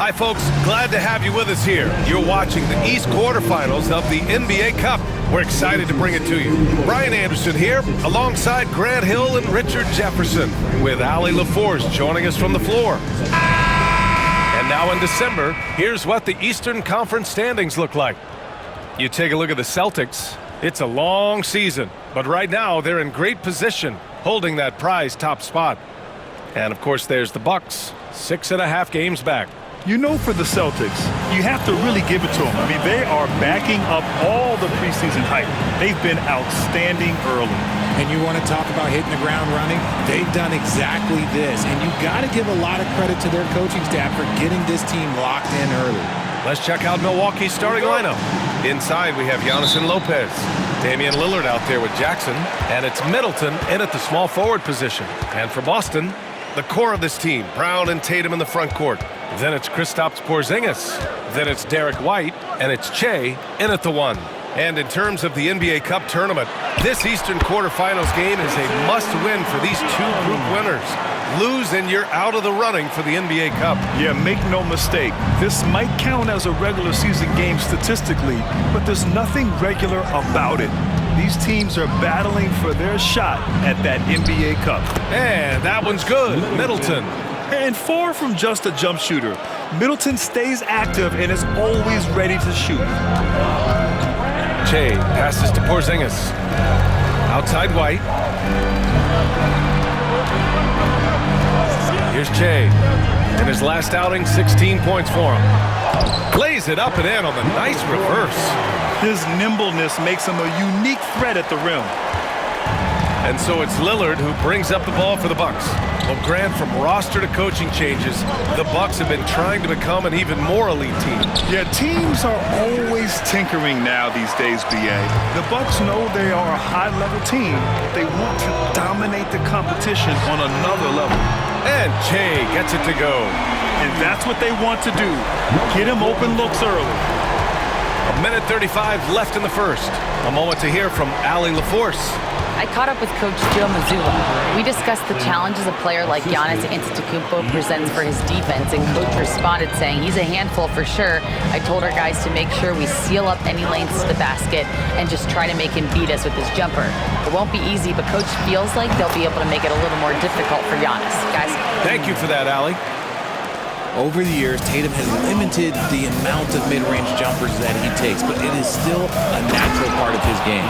Hi, folks. Glad to have you with us here. You're watching the East quarterfinals of the NBA Cup. We're excited to bring it to you. Brian Anderson here, alongside Grant Hill and Richard Jefferson, with Allie LaForce joining us from the floor. And now in December, here's what the Eastern Conference standings look like. You take a look at the Celtics. It's a long season, but right now they're in great position, holding that prize top spot. And of course, there's the Bucks, 6.5 games back. You know, for the Celtics, you have to really give it to them. I mean, they are backing up all the preseason hype. They've been outstanding early. And you want to talk about hitting the ground running? They've done exactly this. And you've got to give a lot of credit to their coaching staff for getting this team locked in early. Let's check out Milwaukee's starting lineup. Inside, we have Giannis and Lopez. Damian Lillard out there with Jackson. And it's Middleton in at the small forward position. And for Boston, the core of this team, Brown and Tatum in the front court. Then it's Kristaps Porzingis. Then it's Derek White. And it's Che in at the 1. And in terms of the NBA Cup tournament, this Eastern quarterfinals game is a must-win for these two group winners. Lose and you're out of the running for the NBA Cup. Yeah, make no mistake. This might count as a regular season game statistically, but there's nothing regular about it. These teams are battling for their shot at that NBA Cup. And that one's good. Middleton. And far from just a jump shooter, Middleton stays active and is always ready to shoot. Che passes to Porzingis. Outside White. Here's Che. In his last outing, 16 points for him. Lays it up and in on the nice reverse. His nimbleness makes him a unique threat at the rim. And so it's Lillard who brings up the ball for the Bucks. Well, Grant, from roster to coaching changes, the Bucks have been trying to become an even more elite team. Yeah, teams are always tinkering now these days, B.A. The Bucks know they are a high-level team. They want to dominate the competition on another level. And Che gets it to go. And that's what they want to do. Get him open looks early. 1:35 left in the first. A moment to hear from Allie LaForce. I caught up with Coach Joe Mazzulla. We discussed the challenges a player like Giannis Antetokounmpo presents for his defense, and Coach responded saying he's a handful for sure. I told our guys to make sure we seal up any lanes to the basket and just try to make him beat us with his jumper. It won't be easy, but Coach feels like they'll be able to make it a little more difficult for Giannis. Guys. Thank you for that, Allie. Over the years, Tatum has limited the amount of mid-range jumpers that he takes, but it is still a natural part of his game.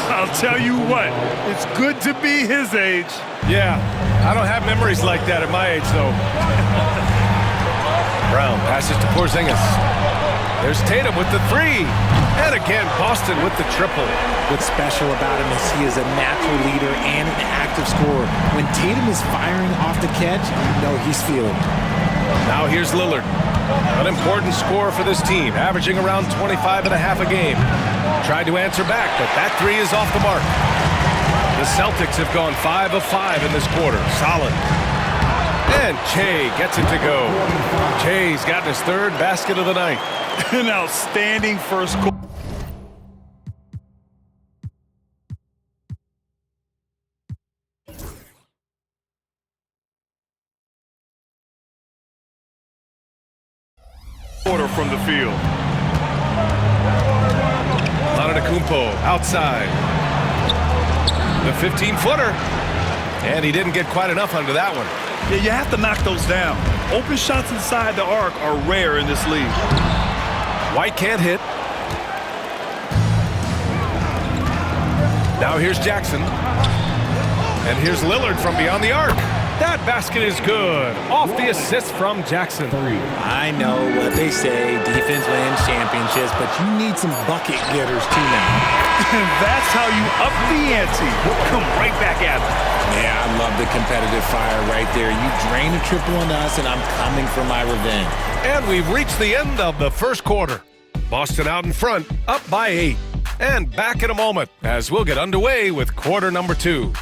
I'll tell you what, it's good to be his age. Yeah, I don't have memories like that at my age, though. Brown passes to Porzingis. There's Tatum with the 3. And again, Boston with the triple. What's special about him is he is a natural leader and an active scorer. When Tatum is firing off the catch, you know he's feeling it. Now here's Lillard, an important scorer for this team, averaging around 25.5 a game. Tried to answer back, but that 3 is off the mark. The Celtics have gone 5 of 5 in this quarter. Solid. And Che gets it to go. Che's gotten his 3rd basket of the night. An outstanding first quarter. From the field. Antetokounmpo outside. The 15-footer. And he didn't get quite enough under that one. Yeah, you have to knock those down. Open shots inside the arc are rare in this league. White can't hit. Now here's Jackson. And here's Lillard from beyond the arc. That basket is good. Off the assist from Jackson. I know what they say, defense wins championships, but you need some bucket getters too now. And that's how you up the ante. Come right back at it. Yeah, I love the competitive fire right there. You drain a triple on us, and I'm coming for my revenge. And we've reached the end of the first quarter. Boston out in front, up by 8. And back in a moment as we'll get underway with quarter number 2.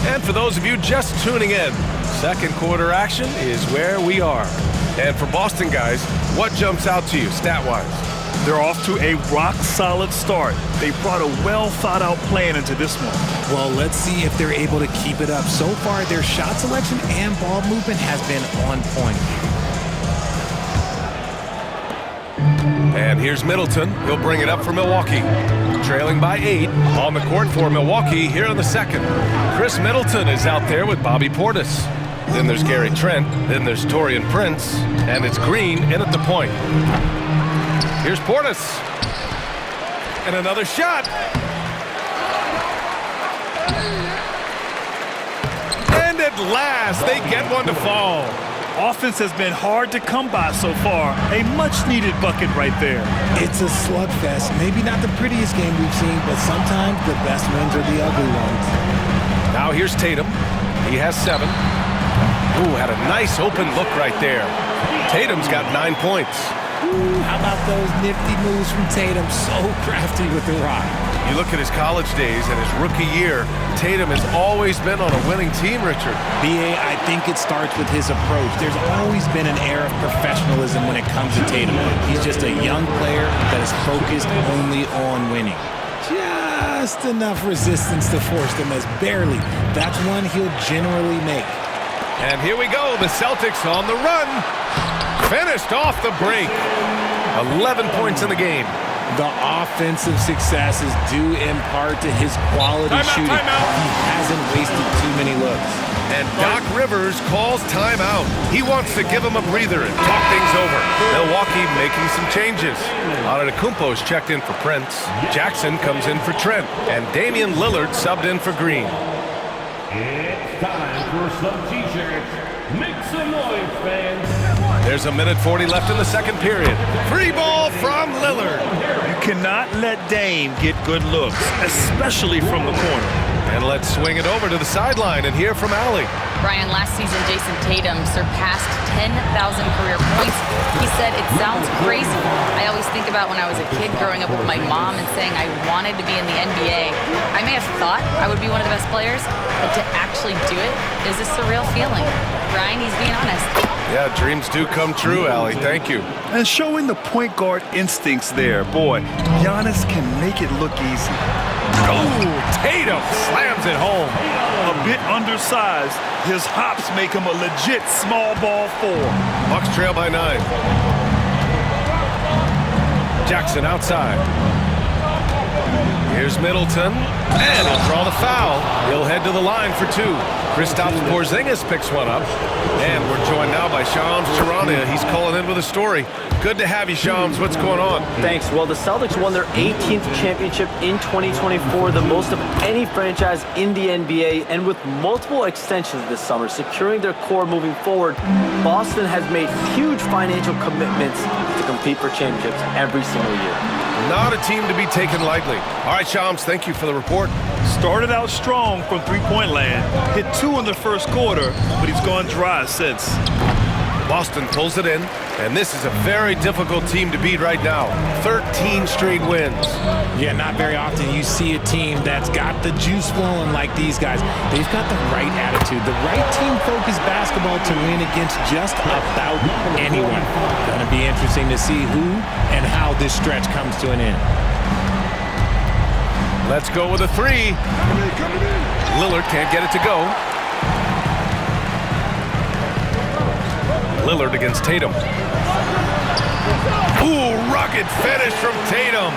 And for those of you just tuning in, Second quarter action is where we are. And for Boston guys, what jumps out to you stat-wise? They're off to a rock-solid start. They brought a well-thought-out plan into this one. Well, let's see if they're able to keep it up. So far, their shot selection and ball movement has been on point. And here's Middleton. He'll bring it up for Milwaukee. Trailing by 8 on the court for Milwaukee here in the second. Chris Middleton is out there with Bobby Portis. Then there's Gary Trent. Then there's Taurean Prince. And it's Green in at the point. Here's Portis. And another shot. And at last, they get one to fall. Offense has been hard to come by so far. A much-needed bucket right there. It's a slugfest. Maybe not the prettiest game we've seen, but sometimes the best wins are the ugly ones. Now here's Tatum. He has 7. Ooh, had a nice open look right there. Tatum's got 9 points. Ooh, how about those nifty moves from Tatum? So crafty with the rock. You look at his college days and his rookie year, Tatum has always been on a winning team, Richard. B.A., I think it starts with his approach. There's always been an air of professionalism when it comes to Tatum. He's just a young player that is focused only on winning. Just enough resistance to force them as barely. That's one he'll generally make. And here we go, the Celtics on the run. Finished off the break. 11 points in the game. The offensive success is due in part to his quality shooting. He hasn't wasted too many looks. And Doc Rivers calls timeout. He wants to give him a breather and talk things over. Milwaukee making some changes. Antetokounmpo's checked in for Prince. Jackson comes in for Trent. And Damian Lillard subbed in for Green. It's time for some T-shirts. Make some noise, fans. There's a minute 40 left in the second period. Free ball from Lillard. You cannot let Dame get good looks, especially from the corner. And let's swing it over to the sideline and hear from Allie. Brian, last season, Jason Tatum surpassed 10,000 career points. He said, it sounds crazy. I always think about when I was a kid growing up with my mom and saying I wanted to be in the NBA. I may have thought I would be one of the best players, but to actually do it is a surreal feeling. Brian, he's being honest. Yeah, dreams do come true, Allie. Thank you. And showing the point guard instincts there. Boy, Giannis can make it look easy. Oh, Tatum slams it home. A bit undersized, his hops make him a legit small ball 4. Bucks trail by 9. Jackson outside. Here's Middleton, and he'll draw the foul. He'll head to the line for 2. Kristaps Porzingis picks one up, and we're joined now by Shams Charania. He's calling in with a story. Good to have you, Shams. What's going on? Thanks. Well, the Celtics won their 18th championship in 2024, the most of any franchise in the NBA, and with multiple extensions this summer, securing their core moving forward, Boston has made huge financial commitments to compete for championships every single year. Not a team to be taken lightly. All right, Shams, thank you for the report. Started out strong from three-point land, hit 2 in the first quarter, but he's gone dry since. Boston pulls it in, and this is a very difficult team to beat right now. 13 straight wins. Yeah, not very often you see a team that's got the juice flowing like these guys. They've got the right attitude, the right team-focused basketball to win against just about anyone. Gonna be interesting to see who and how this stretch comes to an end. Let's go with a 3. Lillard can't get it to go. Lillard against Tatum. Ooh, rugged finish from Tatum.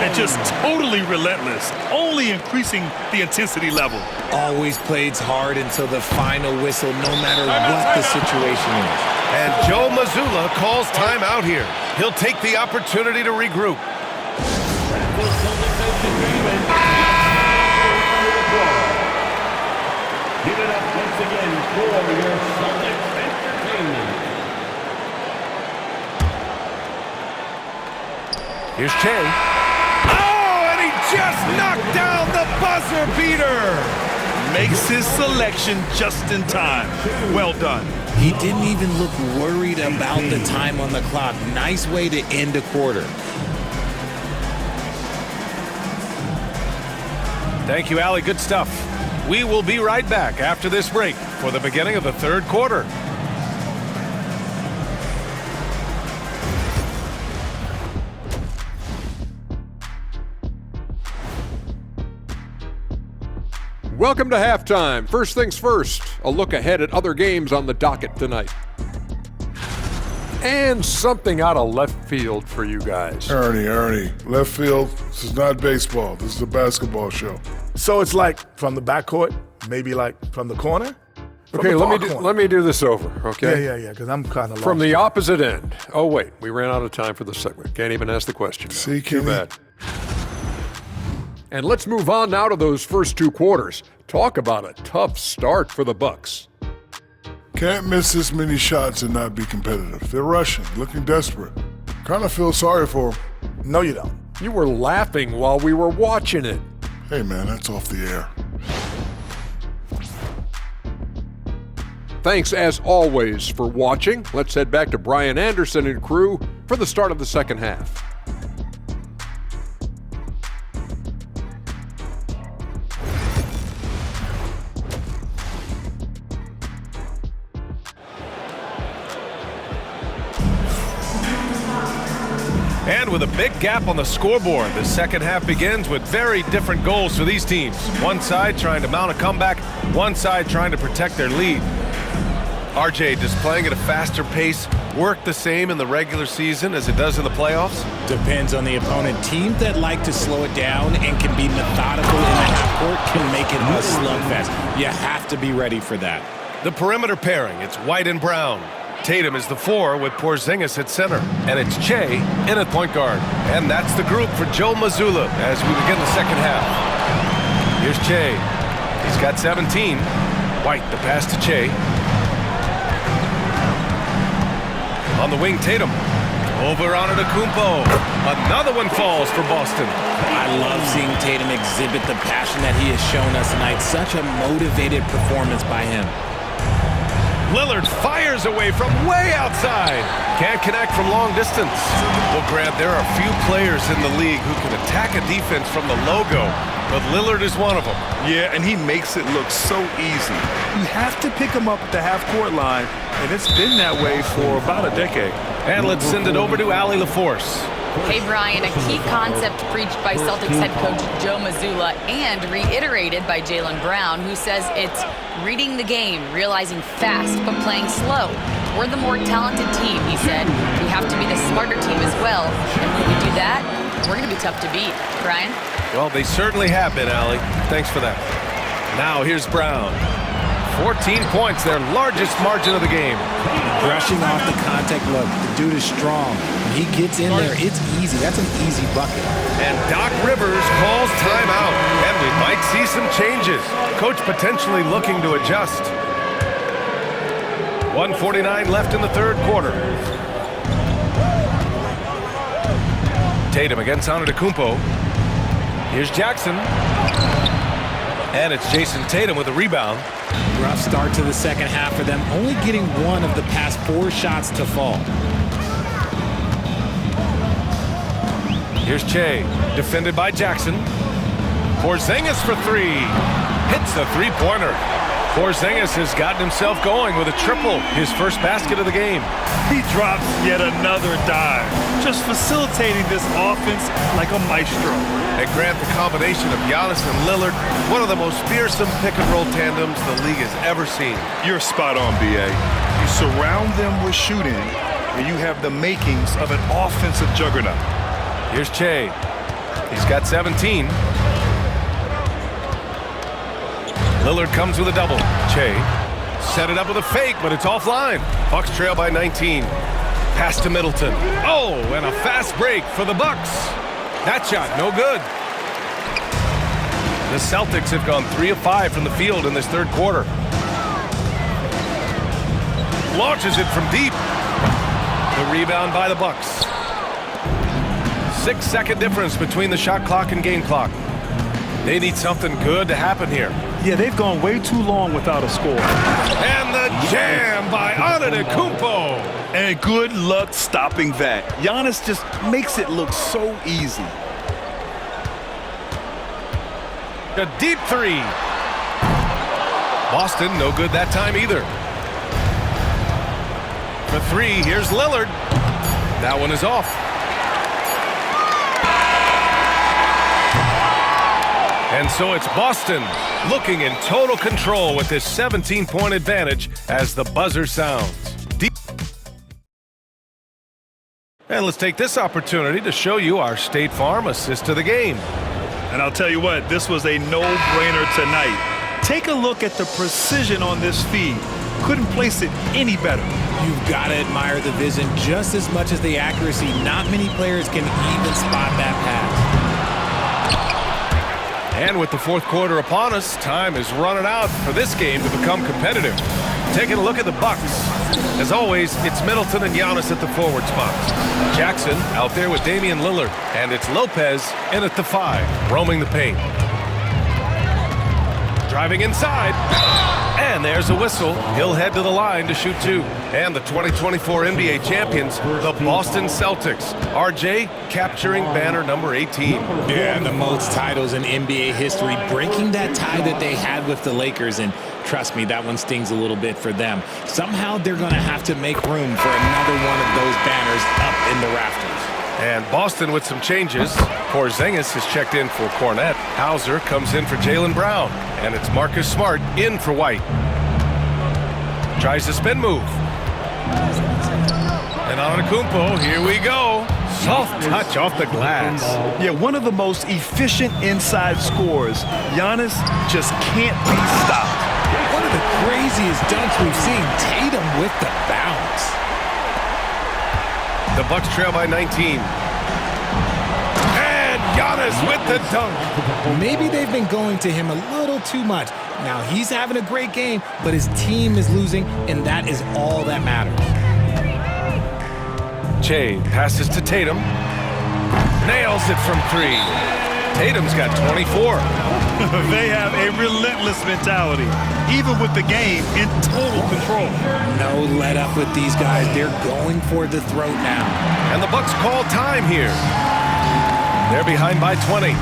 And just totally relentless, only increasing the intensity level. Always plays hard until the final whistle, no matter what the situation is. And Joe Mazzulla calls timeout here. He'll take the opportunity to regroup. Give it up once again for your Celtics entertainment. Here's Che. Oh, and he just knocked down the buzzer beater. Makes his selection just in time. Well done. He didn't even look worried about the time on the clock. Nice way to end a quarter. Thank you, Allie. Good stuff. We will be right back after this break for the beginning of the third quarter. Welcome to halftime. First things first, a look ahead at other games on the docket tonight. And something out of left field for you guys. Ernie, left field, this is not baseball. This is a basketball show. So it's like from the backcourt, maybe like from the corner? Okay, let me do this over, okay? Yeah, because I'm kind of lost. From the opposite end. Oh, wait, we ran out of time for the segment. Can't even ask the question. See, Too Kenny? bad. And let's move on now to those first two quarters. Talk about a tough start for the Bucks. Can't miss this many shots and not be competitive. They're rushing, looking desperate. Kind of feel sorry for them. No, you don't. You were laughing while we were watching it. Hey, man, that's off the air. Thanks, as always, for watching. Let's head back to Brian Anderson and crew for the start of the second half. And with a big gap on the scoreboard, the second half begins with very different goals for these teams. One side trying to mount a comeback, one side trying to protect their lead. RJ, does playing at a faster pace work the same in the regular season as it does in the playoffs? Depends on the opponent. Teams that like to slow it down and can be methodical in the half court can make it a slugfest. You have to be ready for that. The perimeter pairing, it's White and Brown. Tatum is the 4 with Porzingis at center. And it's Che in at point guard. And that's the group for Joe Mazzulla as we begin the second half. Here's Che. He's got 17. White, the pass to Che. On the wing, Tatum. Over on Antetokounmpo. Another one falls for Boston. I love seeing Tatum exhibit the passion that he has shown us tonight. Such a motivated performance by him. Lillard fires away from way outside. Can't connect from long distance. Well, Grant, there are few players in the league who can attack a defense from the logo, but Lillard is one of them. Yeah, and he makes it look so easy. You have to pick him up at the half-court line, and it's been that way for about a decade. And let's send it over to Allie LaForce. Hey, Brian, a key concept preached by Celtics head coach Joe Mazzulla and reiterated by Jaylen Brown, who says it's reading the game, realizing fast, but playing slow. We're the more talented team, he said. We have to be the smarter team as well. And when we do that, we're going to be tough to beat. Brian? Well, they certainly have been, Allie. Thanks for that. Now here's Brown. 14 points, their largest margin of the game. Brushing off the contact look. The dude is strong. When he gets in there, it's easy. That's an easy bucket. And Doc Rivers calls timeout. And we might see some changes. Coach potentially looking to adjust. 1:49 left in the third quarter. Tatum against Antetokounmpo. Here's Jackson. And it's Jason Tatum with a rebound. Rough start to the second half for them, only getting one of the past 4 shots to fall. Here's Che, defended by Jackson. Porzingis for 3. Hits the three-pointer. Porzingis has gotten himself going with a triple, his first basket of the game. He drops yet another dive, just facilitating this offense like a maestro. And Grant, the combination of Giannis and Lillard, one of the most fearsome pick-and-roll tandems the league has ever seen. You're spot on, B.A. You surround them with shooting, and you have the makings of an offensive juggernaut. Here's Che. He's got 17. Lillard comes with a double. Che set it up with a fake, but it's offline. Bucks trail by 19. Pass to Middleton. Oh, and a fast break for the Bucks. That shot, no good. The Celtics have gone 3 of 5 from the field in this third quarter. Launches it from deep. The rebound by the Bucks. 6-second difference between the shot clock and game clock. They need something good to happen here. Yeah, they've gone way too long without a score. And the jam by Antetokounmpo. And good luck stopping that. Giannis just makes it look so easy. A deep 3. Boston, no good that time either. For three, here's Lillard. That one is off. And so it's Boston looking in total control with this 17-point advantage as the buzzer sounds. And let's take this opportunity to show you our State Farm assist to the game. And I'll tell you what, this was a no-brainer tonight. Take a look at the precision on this feed. Couldn't place it any better. You've got to admire the vision just as much as the accuracy. Not many players can even spot that pass. And with the fourth quarter upon us, time is running out for this game to become competitive. Taking a look at the Bucks. As always, it's Middleton and Giannis at the forward spots. Jackson out there with Damian Lillard. And it's Lopez in at the 5, roaming the paint. Driving inside. And there's a whistle. He'll head to the line to shoot 2. And the 2024 NBA champions, the Boston Celtics. RJ capturing banner number 18. Yeah, the most titles in NBA history, breaking that tie that they had with the Lakers. And trust me, that one stings a little bit for them. Somehow they're going to have to make room for another one of those banners up in the rafters. And Boston with some changes. Porzingis has checked in for Cornette. C.heuser comes in for Jaylen Brown. And it's Marcus Smart in for White. Tries the spin move. And Antetokounmpo, here we go. Soft touch off the glass. Yeah, one of the most efficient inside scorers. Giannis just can't be stopped. One of the craziest dunks we've seen. Tatum with the bounce. The Bucks trail by 19. And Giannis with the dunk. Maybe they've been going to him a little too much. Now he's having a great game, but his team is losing, and that is all that matters. Che passes to Tatum. Nails it from 3. Tatum's got 24. They have a relentless mentality, even with the game in total control. No let up with these guys. They're going for the throat now. And the Bucks call time here. They're behind by 20.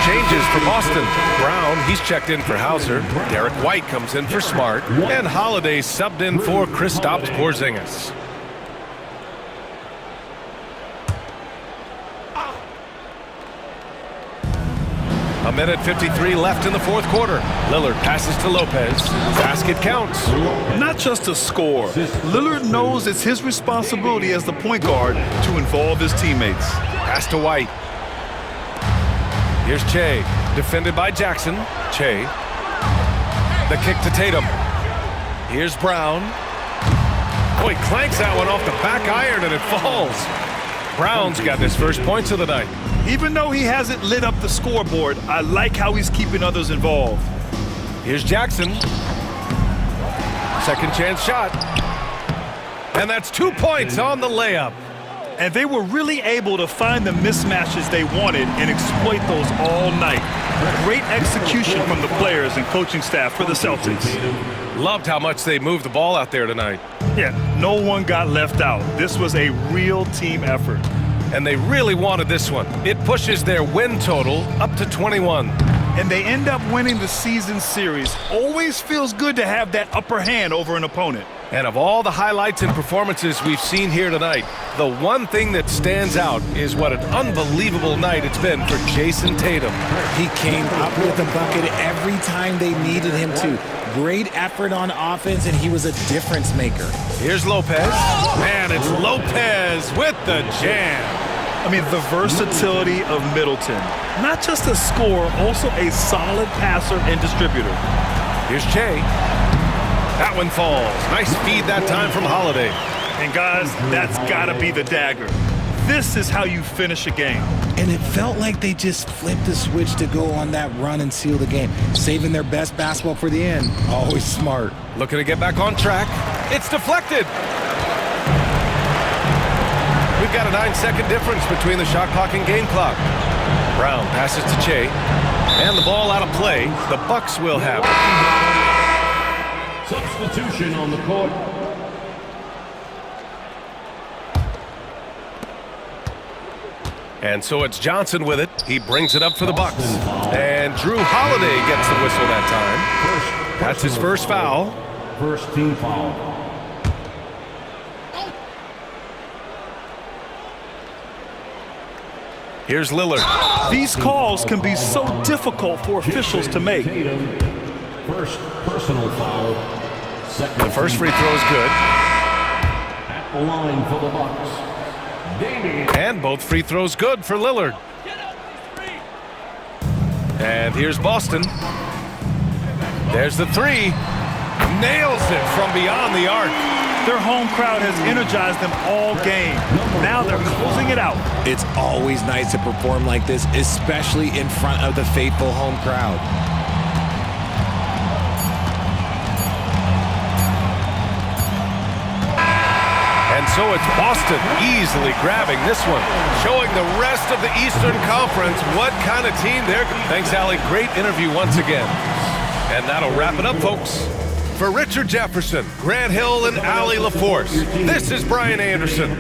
Changes for Boston. Brown, he's checked in for C.heuser. Derek White comes in for Smart. And Holiday subbed in for Kristaps Porzingis. A minute 53 left in the fourth quarter. Lillard passes to Lopez. Basket counts. Not just a score. Lillard knows it's his responsibility as the point guard to involve his teammates. Pass to White. Here's Che, defended by Jackson. Che. The kick to Tatum. Here's Brown. Oh, he clanks that one off the back iron and it falls. Brown's got his first points of the night. Even though he hasn't lit up the scoreboard, I like how he's keeping others involved. Here's Jackson. Second chance shot. And that's 2 points on the layup. And they were really able to find the mismatches they wanted and exploit those all night. Great execution from the players and coaching staff for the Celtics. Loved how much they moved the ball out there tonight. Yeah, no one got left out. This was a real team effort. And they really wanted this one. It pushes their win total up to 21. And they end up winning the season series. Always feels good to have that upper hand over an opponent. And of all the highlights and performances we've seen here tonight, the one thing that stands out is what an unbelievable night it's been for Jason Tatum. He came up with a bucket every time they needed him to. Great effort on offense, and he was a difference maker. Here's Lopez. And it's Lopez with the jam. I mean, the versatility of Middleton. Not just a scorer, also a solid passer and distributor. Here's Che. That one falls. Nice feed that time from Holiday. And guys, that's gotta be the dagger. This is how you finish a game. And it felt like they just flipped the switch to go on that run and seal the game. Saving their best basketball for the end. Always smart. Looking to get back on track. It's deflected. We've got a 9-second difference between the shot clock and game clock. Brown passes to Che. And the ball out of play. The Bucks will have it. Substitution on the court. And so it's Johnson with it. He brings it up for the Bucks. And Drew Holiday gets the whistle that time. That's his first foul. First team foul. Here's Lillard. These calls can be so difficult for officials to make. Tatum, first personal foul. The first free throw is good. At the line for the Bucks. And both free throws good for Lillard. And here's Boston. There's the three. Nails it from beyond the arc. Their home crowd has energized them all game. Now they're closing it out. It's always nice to perform like this, especially in front of the faithful home crowd. And so it's Boston easily grabbing this one, showing the rest of the Eastern Conference what kind of team they're. Thanks, Allie. Great interview once again. And that'll wrap it up, folks. For Richard Jefferson, Grant Hill, and Allie LaForce, this is Brian Anderson.